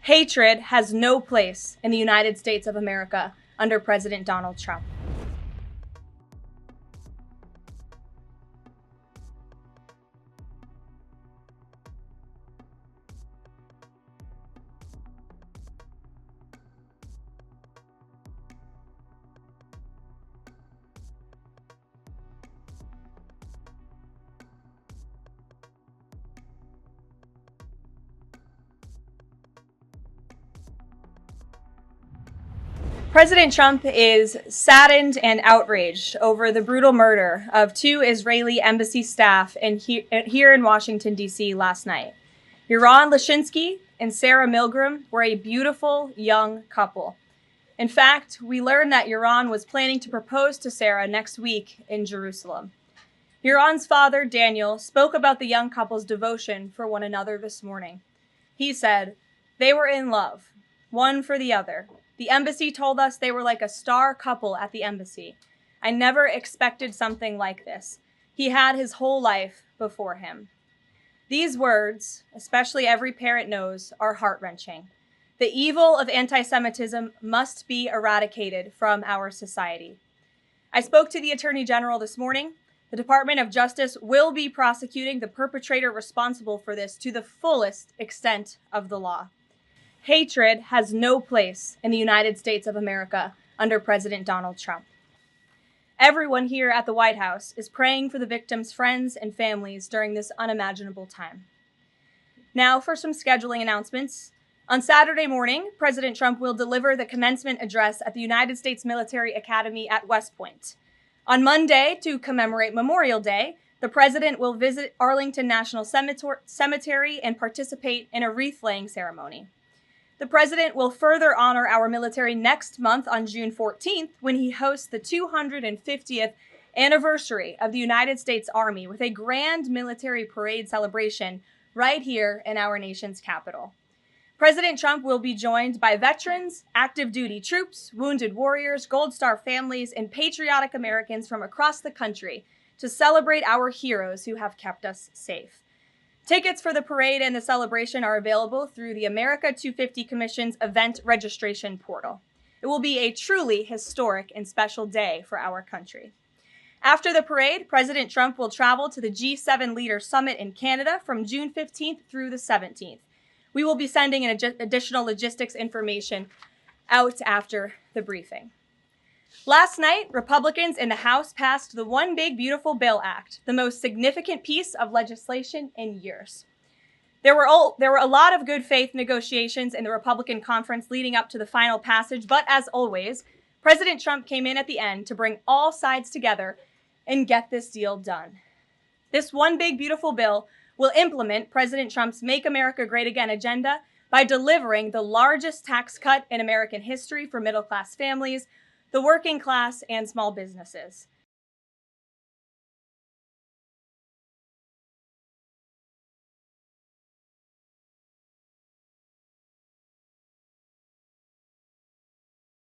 Hatred has no place in the United States of America under President Donald Trump. President Trump is saddened and outraged over the brutal murder of two Israeli embassy staff here in Washington, D.C. last night. Yaron Lashinsky and Sarah Milgram were a beautiful young couple. In fact, we learned that Yaron was planning to propose to Sarah next week in Jerusalem. Yaron's father, Daniel, spoke about the young couple's devotion for one another this morning. He said, "They were in love, one for the other. The embassy told us they were like a star couple at the embassy. I never expected something like this. He had his whole life before him." These words, especially every parent knows, are heart-wrenching. The evil of anti-Semitism must be eradicated from our society. I spoke to the Attorney General this morning. The Department of Justice will be prosecuting the perpetrator responsible for this to the fullest extent of the law. Hatred has no place in the United States of America under President Donald Trump. Everyone here at the White House is praying for the victims' friends and families during this unimaginable time. Now for some scheduling announcements. On Saturday morning, President Trump will deliver the commencement address at the United States Military Academy at West Point. On Monday, to commemorate Memorial Day, the president will visit Arlington National Cemetery and participate in a wreath-laying ceremony. The president will further honor our military next month on June 14th when he hosts the 250th anniversary of the United States Army with a grand military parade celebration right here in our nation's capital. President Trump will be joined by veterans, active duty troops, wounded warriors, Gold Star families, and patriotic Americans from across the country to celebrate our heroes who have kept us safe. Tickets for the parade and the celebration are available through the America 250 Commission's event registration portal. It will be a truly historic and special day for our country. After the parade, President Trump will travel to the G7 Leader Summit in Canada from June 15th through the 17th. We will be sending additional logistics information out after the briefing. Last night, Republicans in the House passed the One Big Beautiful Bill Act, the most significant piece of legislation in years. There were a lot of good faith negotiations in the Republican conference leading up to the final passage, but as always, President Trump came in at the end to bring all sides together and get this deal done. This One Big Beautiful Bill will implement President Trump's Make America Great Again agenda by delivering the largest tax cut in American history for middle-class families, the working class, and small businesses.